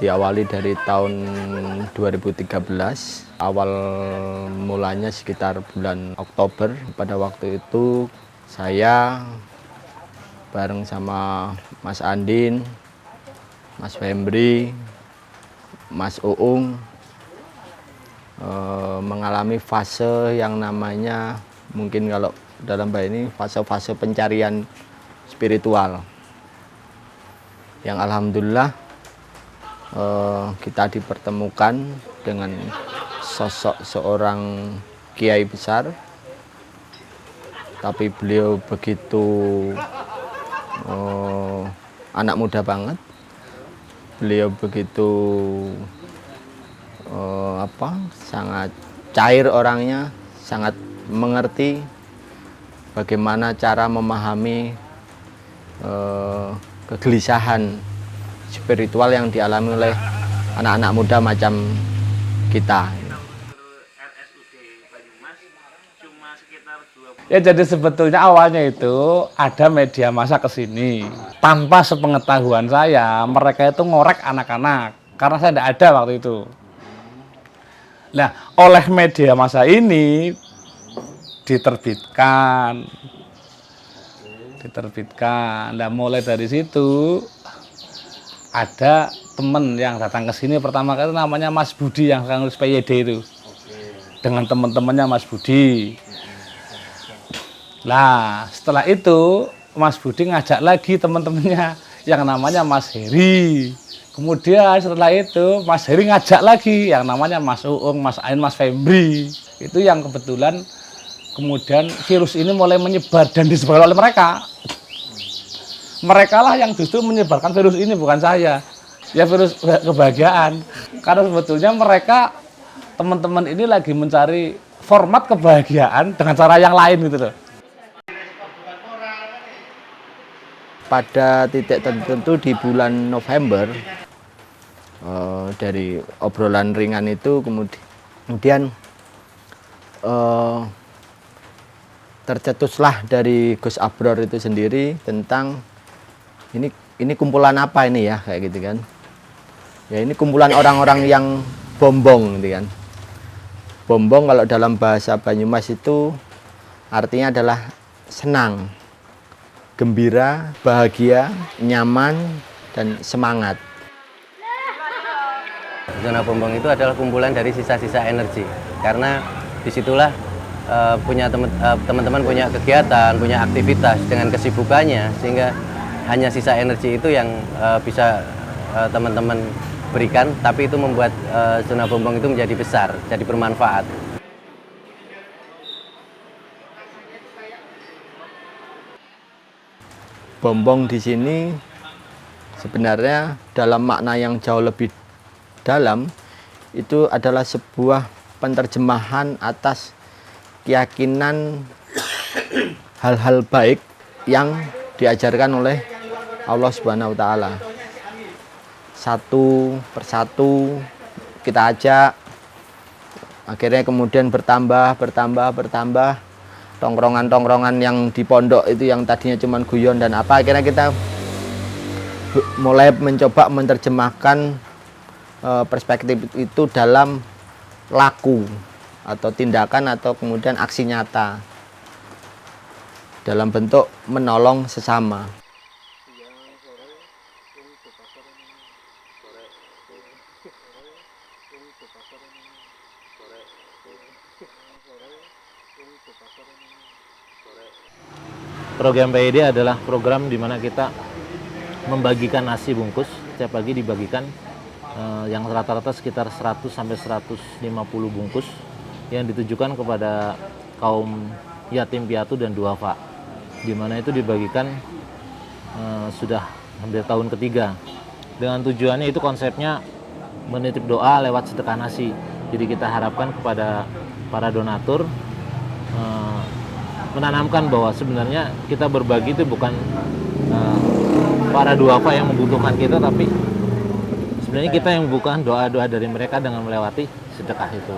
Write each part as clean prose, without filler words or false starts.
Diawali dari tahun 2013, awal mulanya sekitar bulan Oktober. Pada waktu itu saya bareng sama Mas Andin, Mas Fembri, Mas Uung mengalami fase yang namanya, mungkin kalau dalam bahasa ini, fase-fase pencarian spiritual. Yang alhamdulillah kita dipertemukan dengan sosok seorang kiai besar, tapi beliau begitu anak muda banget. Beliau begitu sangat cair orangnya, sangat mengerti bagaimana cara memahami kegelisahan spiritual yang dialami oleh anak-anak muda macam kita. Ya, jadi sebetulnya awalnya itu ada media massa ke sini. Tanpa sepengetahuan saya, mereka itu ngorek anak-anak karena saya tidak ada waktu itu. Nah, oleh media massa ini diterbitkan. Nah, mulai dari situ ada teman yang datang ke sini pertama kali, namanya Mas Budi yang sekarang nulis PYD itu. Dengan teman-temannya Mas Budi. Nah, setelah itu Mas Budi ngajak lagi teman-temannya yang namanya Mas Heri. Kemudian setelah itu Mas Heri ngajak lagi yang namanya Mas Uung, Mas Ain, Mas Fembri. Itu yang kebetulan kemudian virus ini mulai menyebar dan disebarkan oleh mereka. Mereka lah yang justru menyebarkan virus ini, bukan saya. Ya, virus kebahagiaan. Karena sebetulnya mereka, teman-teman ini lagi mencari format kebahagiaan dengan cara yang lain gitu loh. Pada titik tertentu di bulan November, dari obrolan ringan itu kemudian tercetuslah dari Gus Abror itu sendiri tentang ini kumpulan apa ini ya, kayak gitu kan. Ya, ini kumpulan orang-orang yang bombong gitu kan. Bombong kalau dalam bahasa Banyumas itu artinya adalah senang, gembira, bahagia, nyaman, dan semangat. Zona bombong itu adalah kumpulan dari sisa-sisa energi, karena disitulah teman-teman punya kegiatan, punya aktivitas dengan kesibukannya, sehingga hanya sisa energi itu yang bisa teman-teman berikan, tapi itu membuat zona bombong itu menjadi besar, jadi bermanfaat. Bombong di sini sebenarnya dalam makna yang jauh lebih dalam itu adalah sebuah penerjemahan atas keyakinan hal-hal baik yang diajarkan oleh Allah Subhanahu wa Ta'ala. Satu persatu kita ajak, akhirnya kemudian bertambah. Tongkrongan-tongkrongan yang di pondok itu yang tadinya cuma guyon dan apa, akhirnya kita mulai mencoba menerjemahkan perspektif itu dalam laku atau tindakan atau kemudian aksi nyata dalam bentuk menolong sesama. Program PYD adalah program di mana kita membagikan nasi bungkus. Setiap pagi dibagikan yang rata-rata sekitar 100 sampai 150 bungkus yang ditujukan kepada kaum yatim piatu dan duafa. Di mana itu dibagikan sudah hampir tahun ketiga. Dengan tujuannya itu konsepnya menitip doa lewat sedekah nasi. Jadi kita harapkan kepada para donatur menanamkan bahwa sebenarnya kita berbagi itu bukan para duafa yang membutuhkan kita, tapi sebenarnya kita yang membutuhkan doa-doa dari mereka dengan melewati sedekah itu.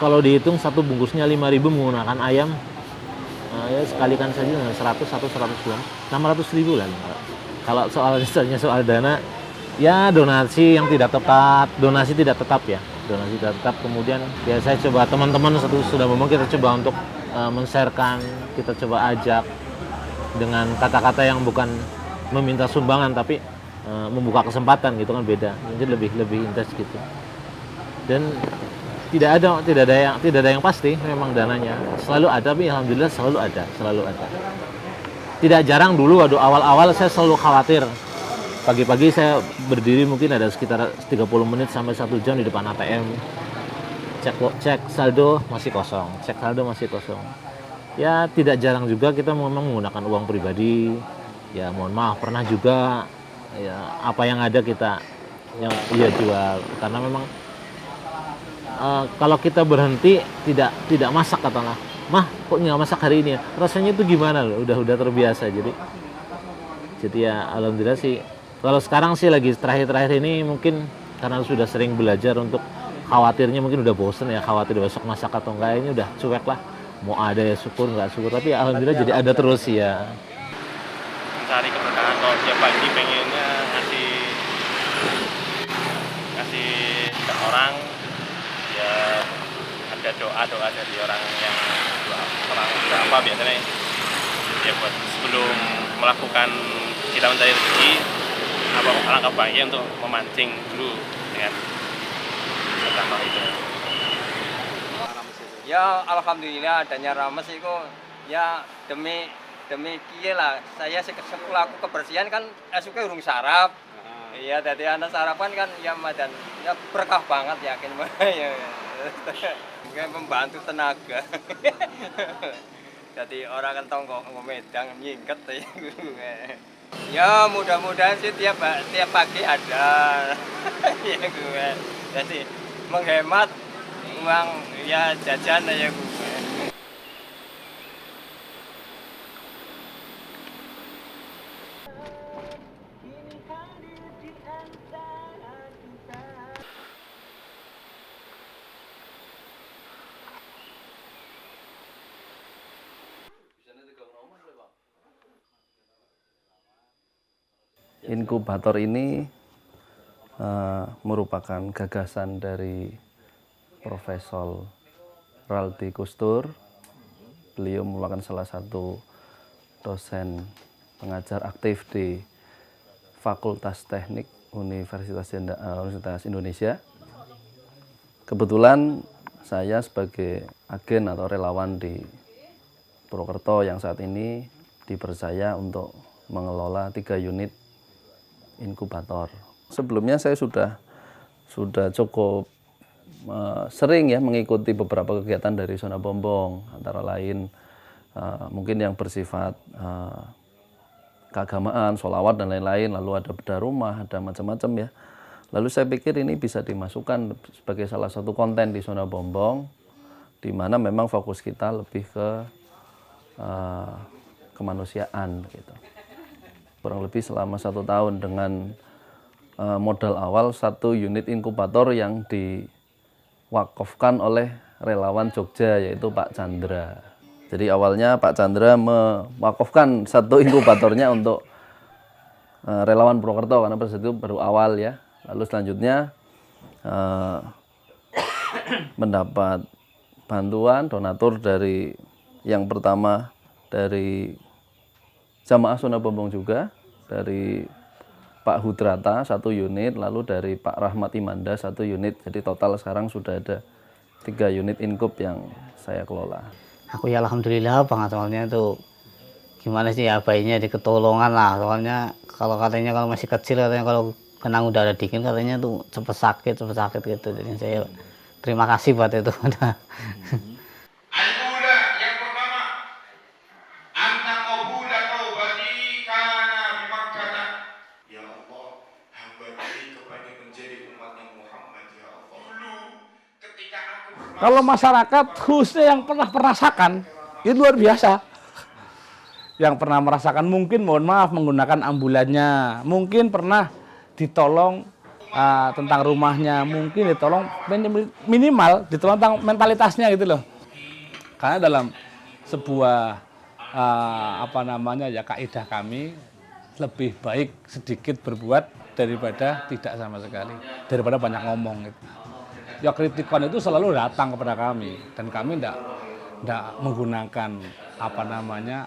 kalau dihitung satu bungkusnya 5.000 menggunakan ayam, ya sekalikan saja dengan 100 atau 100 gram, 600.000 lah. Kalau misalnya soal dana, ya donasi yang tidak tepat, donasi tidak tetap ya, donasi tidak tetap. Kemudian ya saya coba teman-teman sudah ngomong, kita coba untuk men-sharekan, kita coba ajak dengan kata-kata yang bukan meminta sumbangan tapi membuka kesempatan gitu kan, beda, jadi lebih intens gitu. Dan tidak ada yang pasti memang dananya, selalu ada, tapi alhamdulillah selalu ada. Tidak jarang dulu, awal-awal saya selalu khawatir. Pagi-pagi saya berdiri mungkin ada sekitar 30 menit sampai 1 jam di depan ATM. Cek saldo masih kosong, Ya tidak jarang juga kita memang menggunakan uang pribadi. Ya mohon maaf, pernah juga ya apa yang ada kita yang jual, karena memang kalau kita berhenti tidak masak, katakanlah, mah kok nggak masak hari ini ya, rasanya itu gimana loh, udah terbiasa. Jadi ya alhamdulillah sih, kalau sekarang sih lagi terakhir ini mungkin karena sudah sering belajar untuk khawatirnya, mungkin udah bosen ya khawatir besok masak atau enggak, ini udah cuek lah, mau ada ya syukur, nggak syukur, tapi alhamdulillah jadi ada terus ya. Mencari keberkahan, kalau tiap pagi pengennya ngasih ke orang, ya ada doa dari orang yang berapa biasanya ya, buat sebelum melakukan kita mencari rezeki, apa alangkah baiknya untuk memancing dulu dengan pertama itu. Ya alhamdulillah adanya Rames itu ya demi kiye lah, saya selaku kebersihan kan suka urung sarap. Iya, dari anak sarapan kan ya madan ya berkah banget, yakin ya. Kayak membantu tenaga. Jadi orang kan tonggok ngomedang nyingket ya. Ya mudah-mudahan sih tiap pagi ada. Ya gue. Jadi menghemat uang ya jajan ya gue. Inkubator ini merupakan gagasan dari Profesor Raldi Kustur. Beliau merupakan salah satu dosen pengajar aktif di Fakultas Teknik Universitas Indonesia. Kebetulan saya sebagai agen atau relawan di Purwokerto yang saat ini dipercaya untuk mengelola 3 unit inkubator. Sebelumnya saya sudah cukup sering ya mengikuti beberapa kegiatan dari Zona Bombong, antara lain mungkin yang bersifat keagamaan, sholawat dan lain-lain, lalu ada bedah rumah, ada macam-macam ya. Lalu saya pikir ini bisa dimasukkan sebagai salah satu konten di Zona Bombong, di mana memang fokus kita lebih ke kemanusiaan gitu. Kurang lebih selama 1 tahun dengan modal awal 1 unit inkubator yang diwakafkan oleh relawan Jogja, yaitu Pak Chandra. Jadi awalnya Pak Chandra mewakafkan 1 inkubatornya untuk relawan Purwokerto, karena pada saat itu baru awal ya. Lalu selanjutnya mendapat bantuan donatur dari yang pertama dari Jamaah Zona Bombong juga, dari Pak Hudrata 1 unit, lalu dari Pak Rahmat Imanda 1 unit. Jadi total sekarang sudah ada 3 unit inkub yang saya kelola. Aku ya alhamdulillah banget, soalnya itu gimana sih ya, bayinya diketolongan lah. Soalnya kalau katanya kalau masih kecil, katanya kalau kena udara dingin katanya tuh cepat sakit gitu. Jadi saya terima kasih buat itu. Kalau masyarakat khususnya yang pernah merasakan, itu luar biasa. Yang pernah merasakan mungkin mohon maaf menggunakan ambulannya, mungkin pernah ditolong tentang rumahnya mungkin ditolong minimal ditolong tentang mentalitasnya gitu loh. Karena dalam sebuah kaidah kami lebih baik sedikit berbuat daripada tidak sama sekali, daripada banyak ngomong gitu. Ya kritikan itu selalu datang kepada kami dan kami tidak menggunakan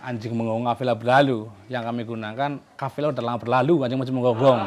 anjing menggonggong kafilah berlalu. Yang kami gunakan kafilah udah lama berlalu, anjing masih menggonggong.